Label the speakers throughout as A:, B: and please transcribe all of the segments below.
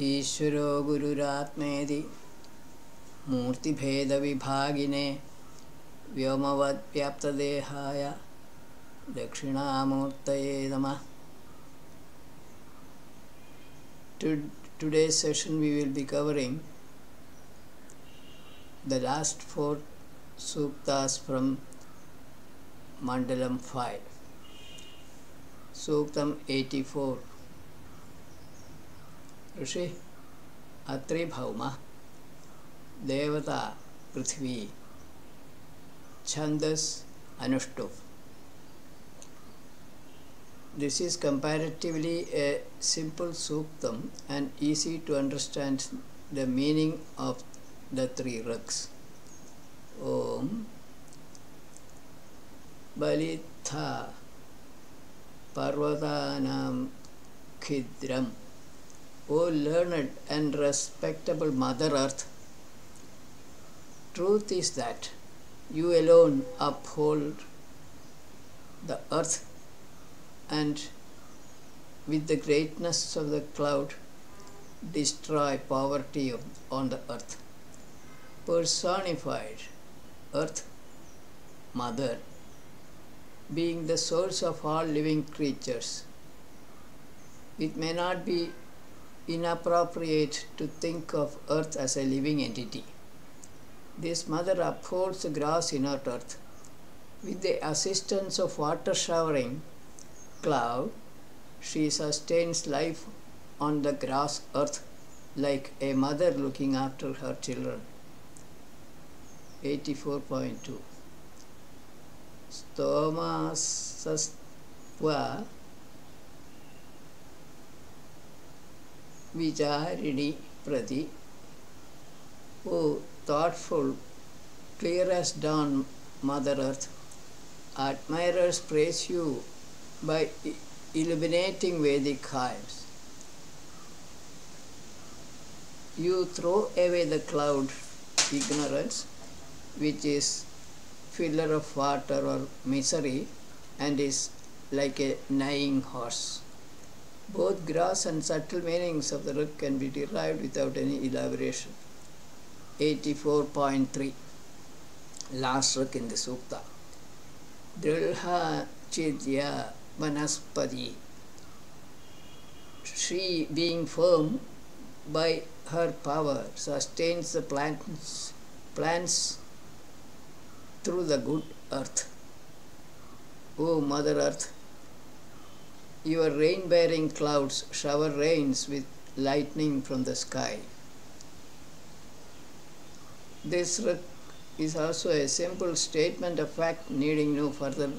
A: ईश्वरो गुरुरात्मेति मूर्तिभेदविभागिने व्योमवद्व्याप्तदेहाय दक्षिणामूर्तये नमः. Today's session we will be covering the last 4 suktas from Mandalam 5. Suktam 84. Rishi Atri Bhauma Devata Prithvi Chandas Anushtup. This is comparatively a simple suktam and easy to understand the meaning of the 3 rugs. Om Balitha Parvatanam Khidram. O learned and respectable Mother Earth, truth is that you alone uphold the earth and with the greatness of the cloud destroy poverty on the earth. Personified earth, Mother, being the source of all living creatures, it may not be inappropriate to think of earth as a living entity. This Mother upholds the grass inert earth. With the assistance of water showering cloud, she sustains life on the grass earth like a mother looking after her children. 84.2. Stomasasva Vicharini Prati. O thoughtful, clear as dawn Mother Earth, admirers praise you by illuminating Vedic hymns. You throw away the cloud ignorance, which is filler of water or misery and is like a neighing horse. Both gross and subtle meanings of the rug can be derived without any elaboration. 84.3. Last rug in the Sukta. Drilha Chidya Vanaspati. She, being firm by her power, sustains the plants through the good earth. O Mother Earth, your rain-bearing clouds shower rains with lightning from the sky. This is also a simple statement of fact needing no further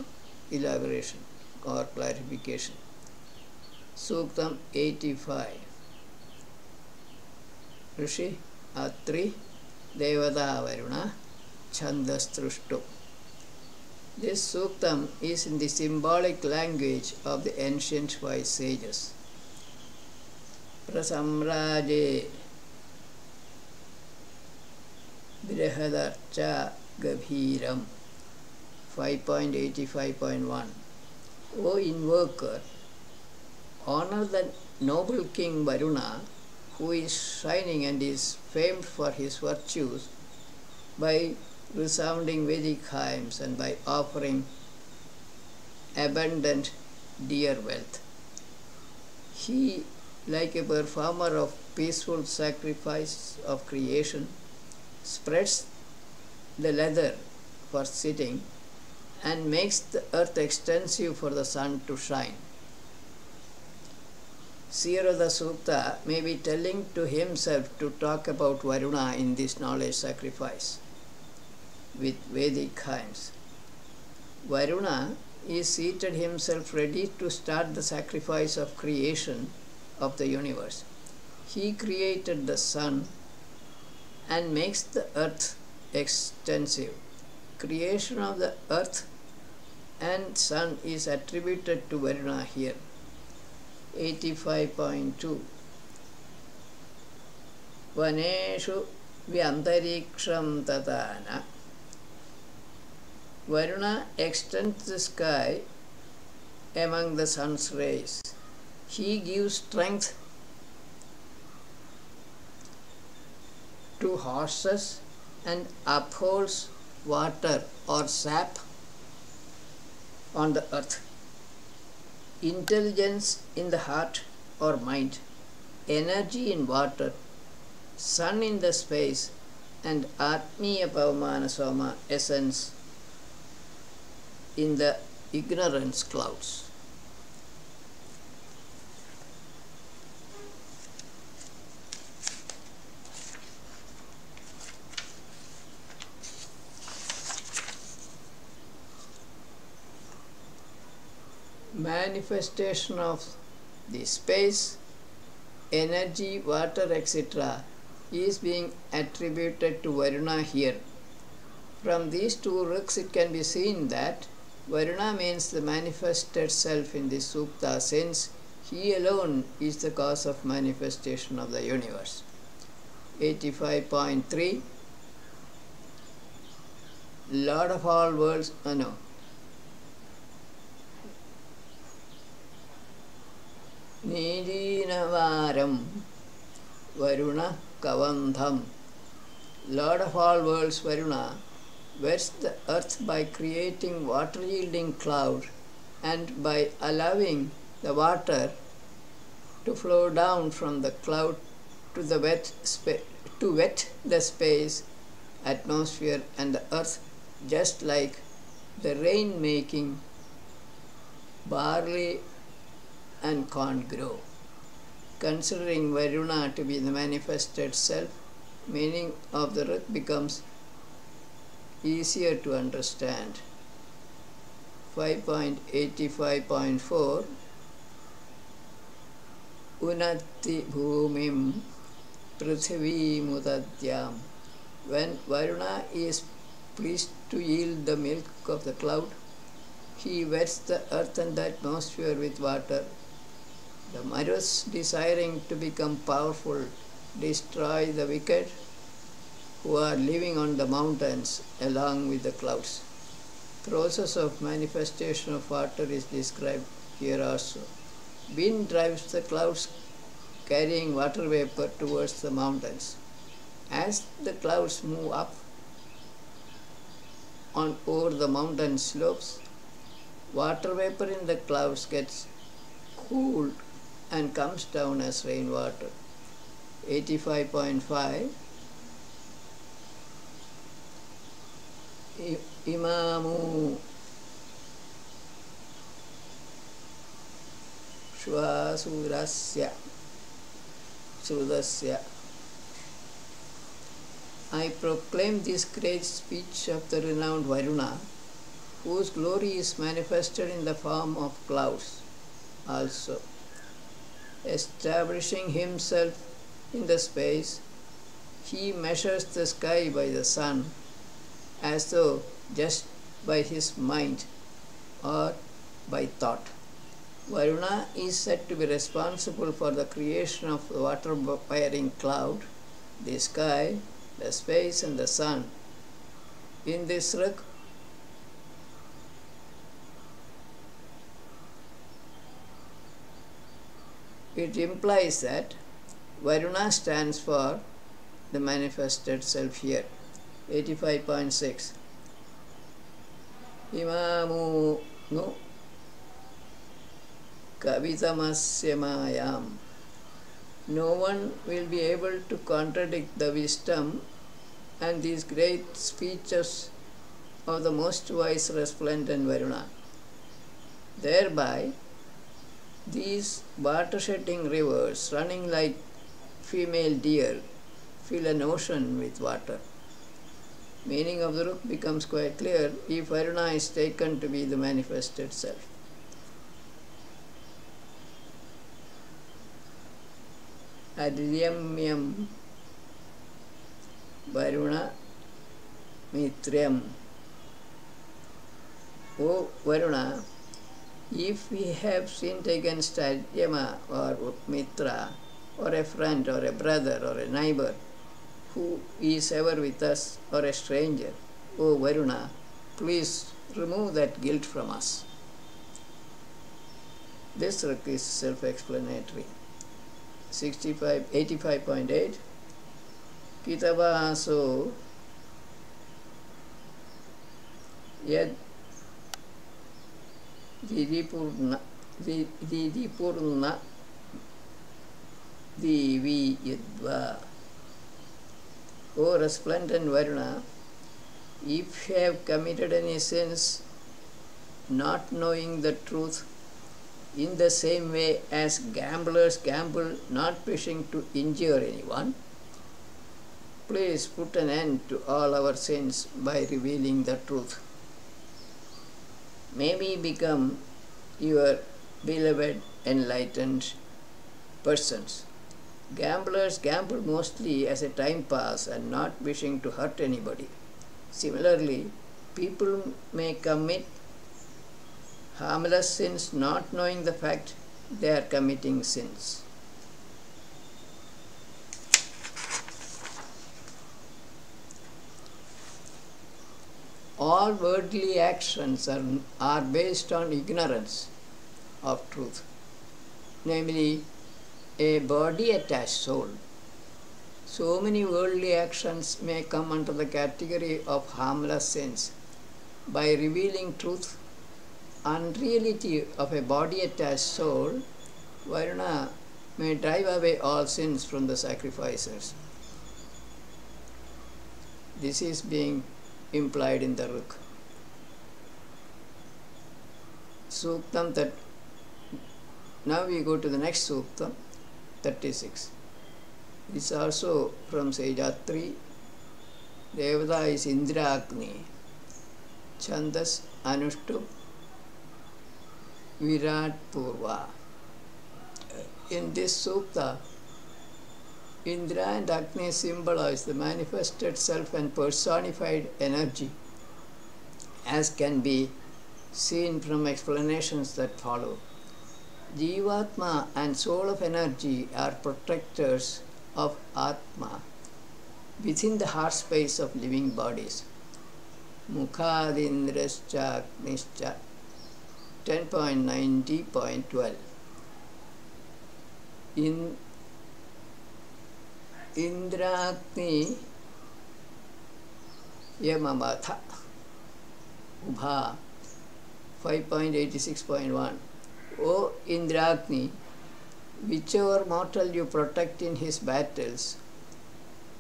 A: elaboration or clarification. Suktam 85. Rishi Atri Devata Varuna Chandas Trushtu. This suktam is in the symbolic language of the ancient wise sages. Prasamraje Brihadarcha Gabhiram 5.85.1. O invoker, honor the noble king Varuna, who is shining and is famed for his virtues, by resounding Vedic hymns and by offering abundant dear wealth. He, like a performer of peaceful sacrifice of creation, spreads the leather for sitting and makes the earth extensive for the sun to shine. Seer of the Sukta may be telling to himself to talk about Varuna in this knowledge sacrifice with Vedic hymns. Varuna is seated himself ready to start the sacrifice of creation of the universe. He created the sun and makes the earth extensive. Creation of the earth and sun is attributed to Varuna here. 85.2. Vaneshu Vyantariksham Tatana. Varuna extends the sky among the sun's rays. He gives strength to horses and upholds water or sap on the earth. Intelligence in the heart or mind, energy in water, sun in the space, and Atmiya Pavamana Soma essence in the ignorance clouds. Manifestation of the space, energy, water, etc. is being attributed to Varuna here. From these two ruks it can be seen that Varuna means the manifested self in this sukta, since he alone is the cause of manifestation of the universe. 85.3 Lord of all worlds, Nidinavaram Varuna Kavandham. Lord of all worlds Varuna wets the earth by creating water-yielding cloud and by allowing the water to flow down from the cloud to the wet the space, atmosphere and the earth, just like the rain making barley and corn grow. Considering Varuna to be the manifested self, meaning of the ruk becomes easier to understand. 5.85.4 Unati Bhumim Prithvi Mudadyam. When Varuna is pleased to yield the milk of the cloud, he wets the earth and the atmosphere with water. The Marus, desiring to become powerful, destroy the wicked who are living on the mountains along with the clouds. Process of manifestation of water is described here also. Wind drives the clouds carrying water vapor towards the mountains. As the clouds move up over the mountain slopes, water vapor in the clouds gets cooled and comes down as rainwater. 85.5 Imamu Shvasurasya Sudasya. I proclaim this great speech of the renowned Varuna, whose glory is manifested in the form of clouds also. Establishing himself in the space, he measures the sky by the sun, as though just by his mind or by thought. Varuna is said to be responsible for the creation of the water-bearing cloud, the sky, the space and the sun. In this ruk, it implies that Varuna stands for the manifested self here. 85.6 Imamu no Kavitamasya Mayam. No one will be able to contradict the wisdom and these great speeches of the most wise, resplendent Varuna. Thereby, these water-shedding rivers running like female deer fill an ocean with water. Meaning of the ruk becomes quite clear if Varuna is taken to be the manifested self. Adhyamyam Varuna Mitryam. O Varuna, if we have sinned against Adhyama or Mitra, or a friend or a brother or a neighbor who is ever with us, or a stranger, O Varuna, please remove that guilt from us. This ruk is self-explanatory. 85.8 Kitavaso Yad Didipurna Divi Yadva. O resplendent Varuna, if you have committed any sins, not knowing the truth, in the same way as gamblers gamble, not wishing to injure anyone, please put an end to all our sins by revealing the truth. May we become your beloved enlightened persons. Gamblers gamble mostly as a time pass and not wishing to hurt anybody. Similarly, people may commit harmless sins not knowing the fact they are committing sins. All worldly actions are based on ignorance of truth, namely a body-attached soul. So many worldly actions may come under the category of harmless sins. By revealing truth, unreality of a body-attached soul, Varuna may drive away all sins from the sacrificers. This is being implied in the Ruk. Suktam that. Now we go to the next Suktam, 36. This is also from Sejatri. Devata is Indra Agni. Chandas Anushtup Virat Purva. In this Sukta, Indra and Agni symbolize the manifested self and personified energy, as can be seen from explanations that follow. Jivatma and soul of energy are protectors of Atma within the heart space of living bodies. Mukhadindrascha Agnischa 10.90.12. In Indragni Yamamatha Ubha 5.86.1. O Indragni, whichever mortal you protect in his battles,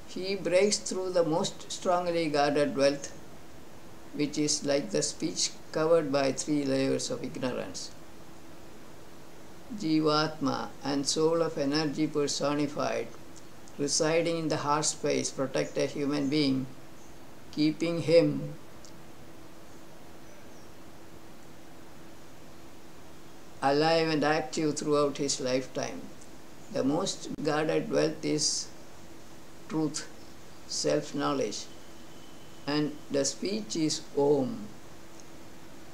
A: he breaks through the most strongly guarded wealth, which is like the speech covered by 3 layers of ignorance. Jivatma and soul of energy personified, residing in the heart space, protect a human being, keeping him alive and active throughout his lifetime. The most guarded wealth is truth, self-knowledge, and the speech is Om.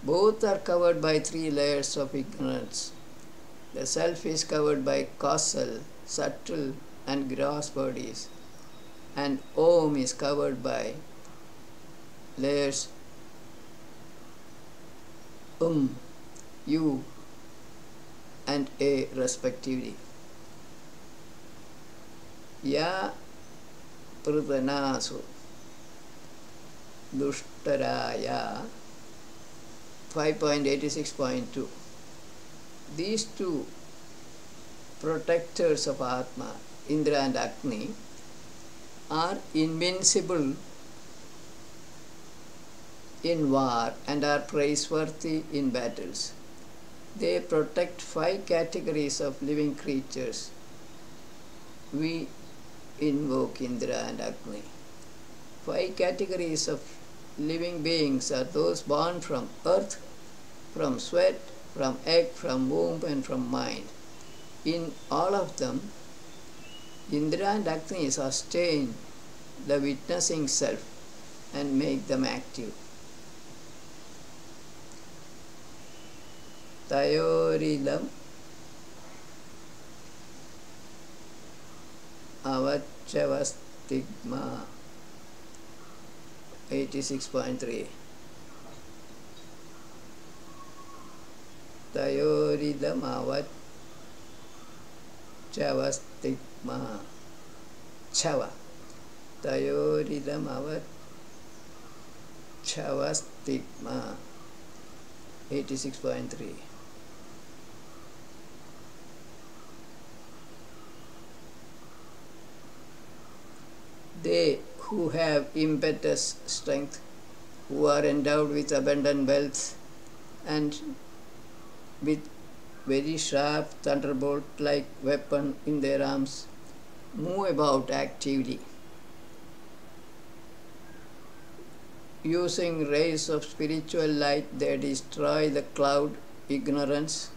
A: Both are covered by 3 layers of ignorance. The self is covered by causal, subtle, and gross bodies, and Om is covered by layers U, and A respectively. Ya Pradanasu Dushtaraya 5.86.2. These two protectors of Atma, Indra and Agni, are invincible in war and are praiseworthy in battles. They protect 5 categories of living creatures. We invoke Indra and Agni. 5 categories of living beings are those born from earth, from sweat, from egg, from womb, and from mind. In all of them, Indra and Agni sustain the witnessing self and make them active. Tayoridam Avachavastigma 86.3. Tayoridam Avachavastigma Chava. tayoridam avachavastigma. 86.3. They who have impetuous strength, who are endowed with abundant wealth and with very sharp thunderbolt-like weapon in their arms, move about actively, using rays of spiritual light. They destroy the cloud ignorance.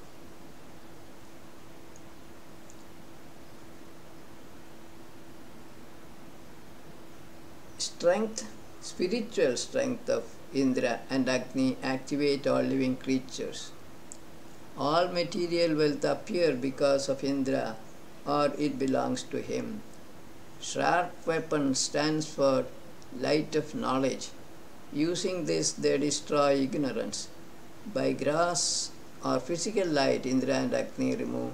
A: Strength, spiritual strength of Indra and Agni activate all living creatures. All material wealth appear because of Indra, or it belongs to him. Sharp weapon stands for light of knowledge. Using this, they destroy ignorance. By gross or physical light, Indra and Agni remove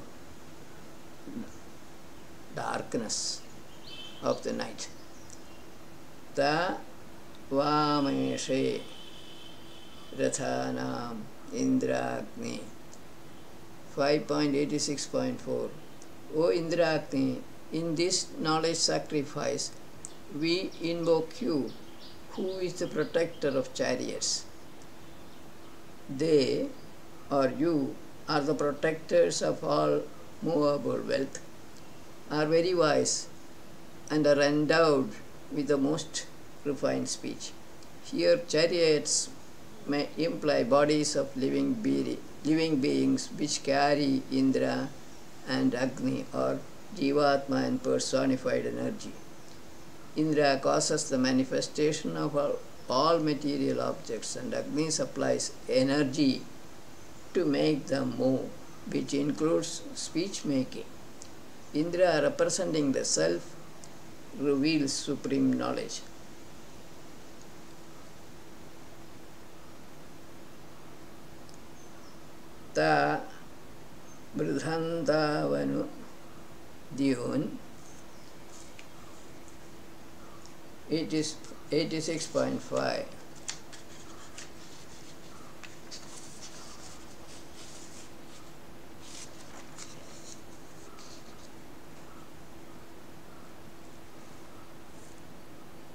A: darkness of the night. Ta vameshe rathanam Indra Agni. 5.86.4. O Indra Agni, in this knowledge sacrifice, we invoke you, who is the protector of chariots. They, or you, are the protectors of all movable wealth, are very wise, and are endowed with the most refined speech. Here, chariots may imply bodies of living beings which carry Indra and Agni, or Jivatma and personified energy. Indra causes the manifestation of all material objects, and Agni supplies energy to make them move, which includes speech making. Indra, representing the self, reveals supreme knowledge. Ta Bridhandavanu Dyun. It is 86.5.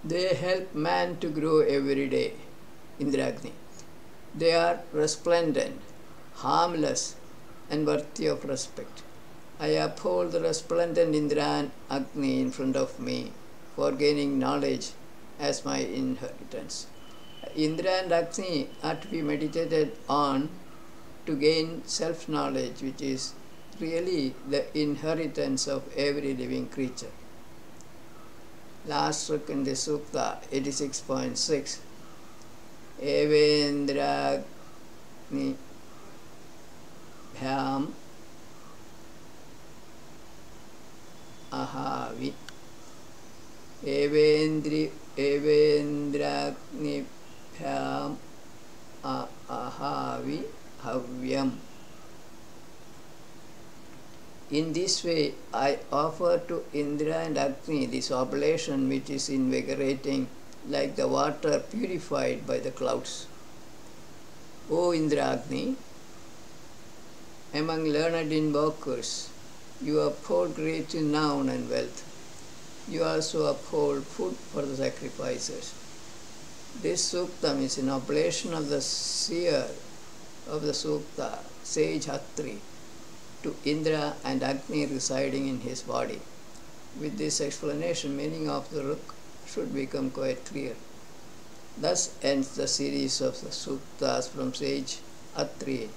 A: They help man to grow every day. Indragni. They are resplendent, harmless, and worthy of respect. I uphold the resplendent Indra and Agni in front of me for gaining knowledge as my inheritance. Indra and Agni are to be meditated on to gain self-knowledge, which is really the inheritance of every living creature. Last look in the Sukta, 86.6. Evendra Agni Bhyam Ahavi. Evendragni Bhyam Ahavi Havyam. In this way, I offer to Indra and Agni this oblation, which is invigorating like the water purified by the clouds. O Indra Agni, among learned invokers, you uphold great renown and wealth. You also uphold food for the sacrificers. This suktam is an oblation of the seer of the sukta, sage Hatri, to Indra and Agni residing in his body. With this explanation, meaning of the Ruk should become quite clear. Thus ends the series of the suktas from sage Atri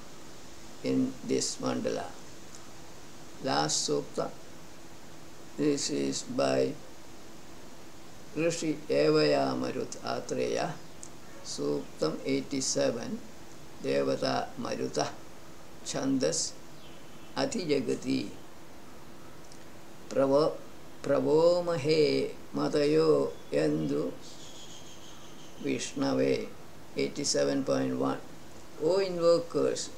A: in this mandala. Last sukta, this is by Rishi Evaya Marut Atreya, Suktam 87, Devata Maruta, Chandas Adhijagati, Pravomahe Matayo Yandu Vishnave, 87.1. O invokers,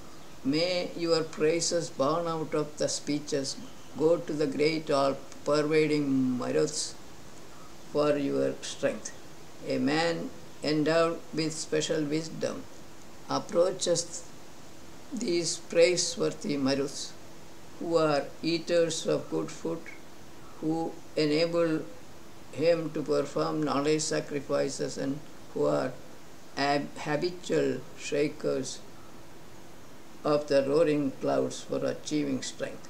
A: may your praises born out of the speeches go to the great all-pervading Maruts, for your strength. A man endowed with special wisdom approaches these praiseworthy Maruts, who are eaters of good food, who enable him to perform knowledge sacrifices, and who are habitual shakers of the roaring clouds for achieving strength.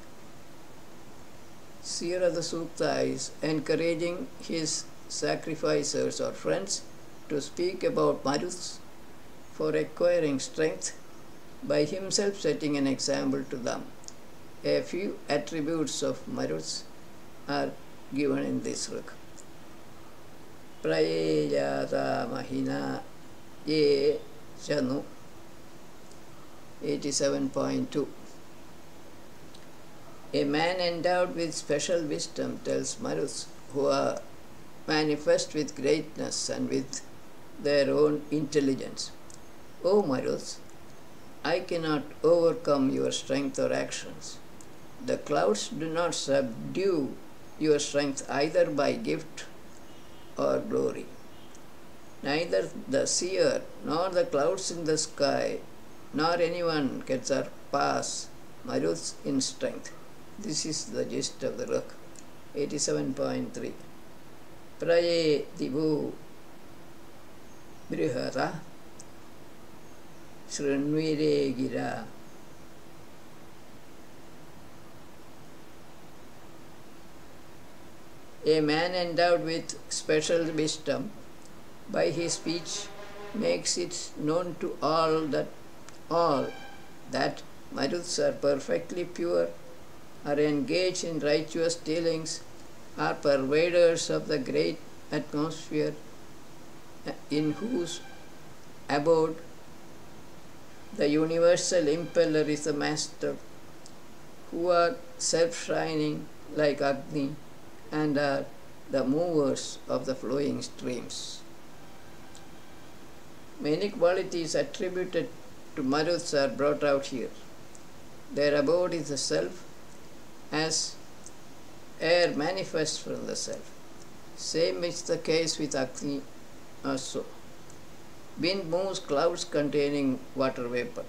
A: Seer of the Sukta is encouraging his sacrificers or friends to speak about Maruts for acquiring strength by himself setting an example to them. A few attributes of Maruts are given in this book. Prayejata Mahina Ye Chanu 87.2. A man endowed with special wisdom tells Maruts who are manifest with greatness and with their own intelligence, O Maruts, I cannot overcome your strength or actions. The clouds do not subdue your strength either by gift or glory. Neither the seer, nor the clouds in the sky, nor anyone can surpass Maruts in strength. This is the gist of the book. 87.3. Praye Dibu Brihara Srinvire Gira. A man endowed with special wisdom by his speech makes it known to all that Maruts are perfectly pure, are engaged in righteous dealings, are pervaders of the great atmosphere in whose abode the universal impeller is the master, who are self-shining like Agni and are the movers of the flowing streams. Many qualities attributed to Maruts are brought out here. Their abode is the self, as air manifests from the self. Same is the case with Agni also. Wind moves clouds containing water vapor.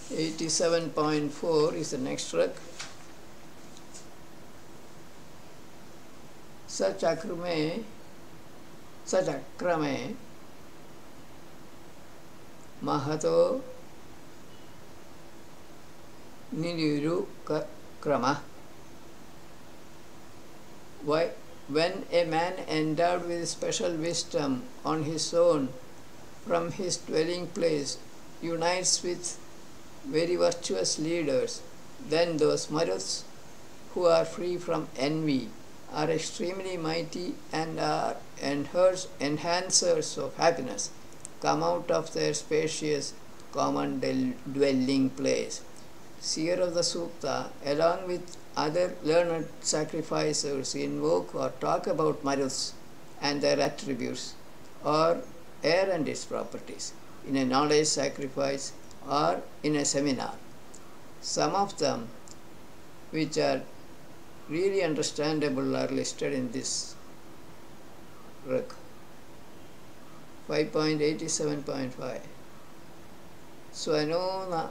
A: .4 is the next track. Sachakrame Mahato Niru Krama. Why? When a man endowed with special wisdom on his own from his dwelling place unites with very virtuous leaders, then those Maruts who are free from envy are extremely mighty and are enhancers of happiness, come out of their spacious common dwelling place. Seer of the Sukta, along with other learned sacrificers, invoke or talk about Maruts and their attributes, or air and its properties, in a knowledge sacrifice or in a seminar. Some of them, which are really understandable, are listed in this book. 5.87.5. Swanona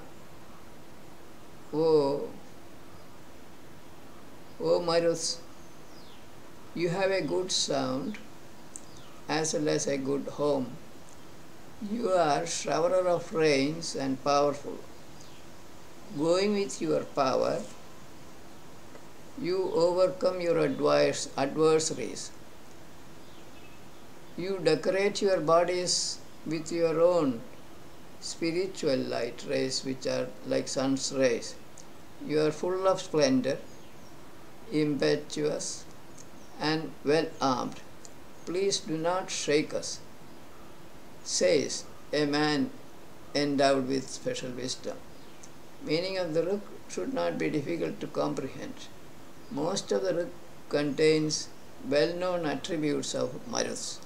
A: O Maruts, you have a good sound as well as a good home. You are showerer of rains and powerful. Going with your power, you overcome your adversaries. You decorate your bodies with your own spiritual light rays, which are like sun's rays. You are full of splendor, impetuous, and well armed. Please do not shake us, says a man endowed with special wisdom. Meaning of the book should not be difficult to comprehend. Most of the book contains well-known attributes of Maruts.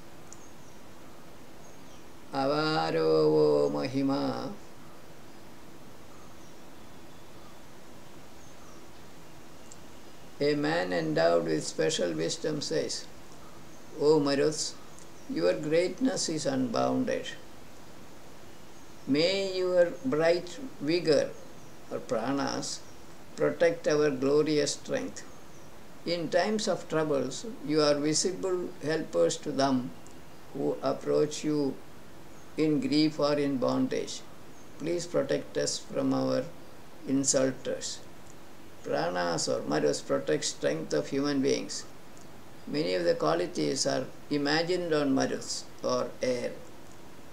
A: Avaro Mahima A man endowed with special wisdom says, O Maruts, your greatness is unbounded. May your bright vigor, or pranas, protect our glorious strength. In times of troubles, you are visible helpers to them who approach you in grief or in bondage. Please protect us from our insulters. Pranas or Marus protect strength of human beings. Many of the qualities are imagined on Marus or air.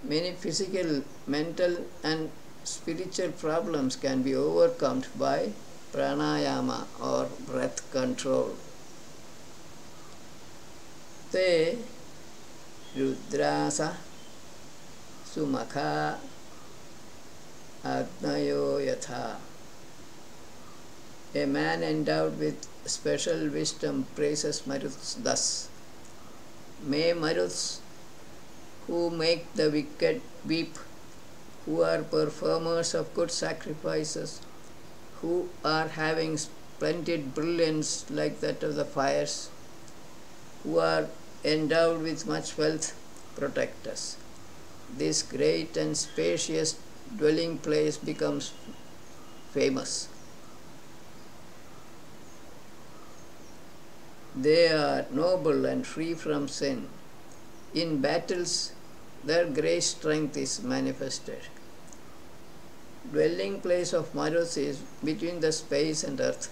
A: Many physical, mental and spiritual problems can be overcome by pranayama or breath control. Te rudrasa sumakha agnayo yatha. A man endowed with special wisdom praises Maruts thus. May Maruts who make the wicked weep, who are performers of good sacrifices, who are having splendid brilliance like that of the fires, who are endowed with much wealth, protect us. This great and spacious dwelling place becomes famous. They are noble and free from sin. In battles, their great strength is manifested. Dwelling place of Marus is between the space and earth,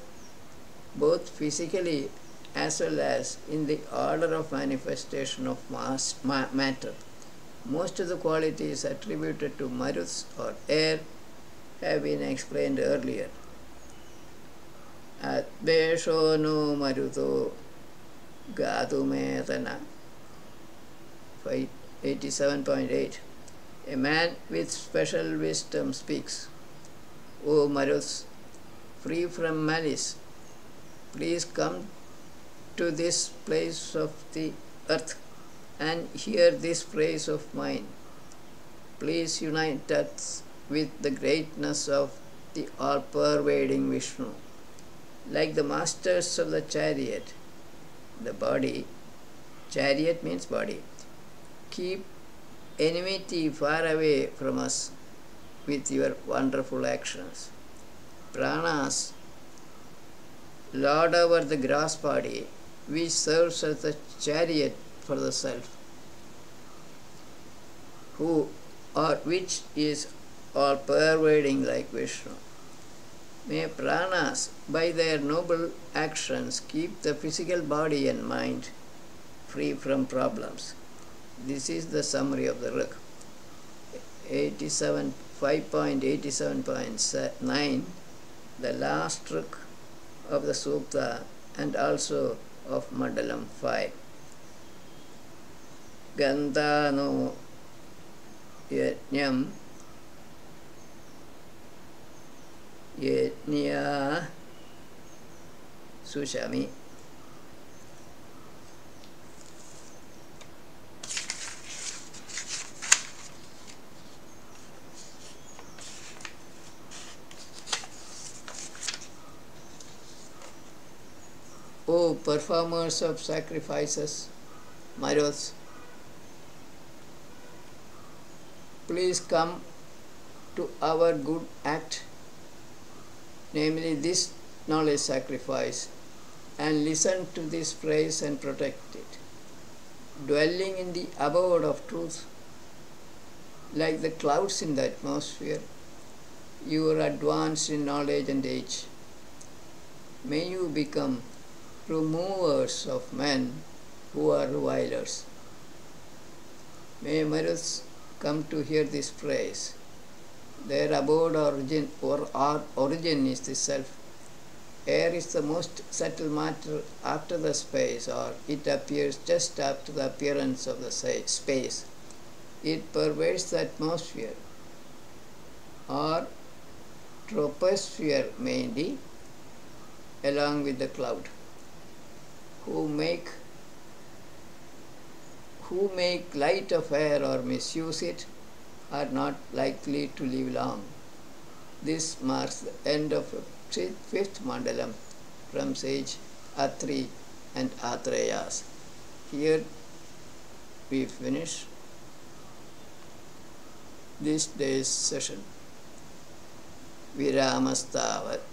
A: both physically as well as in the order of manifestation of matter. Most of the qualities attributed to Marus or air have been explained earlier. Adbesho no Maruto Gadumetana 87.8. A man with special wisdom speaks, O Marus, free from malice, please come to this place of the earth and hear this praise of mine. Please unite us with the greatness of the all-pervading Vishnu. Like the masters of the chariot, the body, chariot means body, keep enmity far away from us with your wonderful actions. Pranas lord over the grass body, which serves as the chariot for the self, who or which is all pervading like Vishnu. May pranas, by their noble actions, keep the physical body and mind free from problems. This is the summary of the Rig. 5.87.9, the last Rig of the Sukta and also of Mandalam 5. Gandhano yajñam yajñya sushami. O performers of sacrifices, Marus, please come to our good act, namely this knowledge sacrifice, and listen to this praise and protect it. Dwelling in the abode of truth, like the clouds in the atmosphere, you are advanced in knowledge and age. May you become removers of men who are revilers. May Marus come to hear this praise. Their abode origin is the self. Air is the most subtle matter after the space, or it appears just after the appearance of the space. It pervades the atmosphere, or troposphere mainly, along with the cloud. Who make light of air or misuse it are not likely to live long. This marks the end of the fifth Mandalam from sage Atri and Atreyas. Here we finish this day's session. Viramastavat.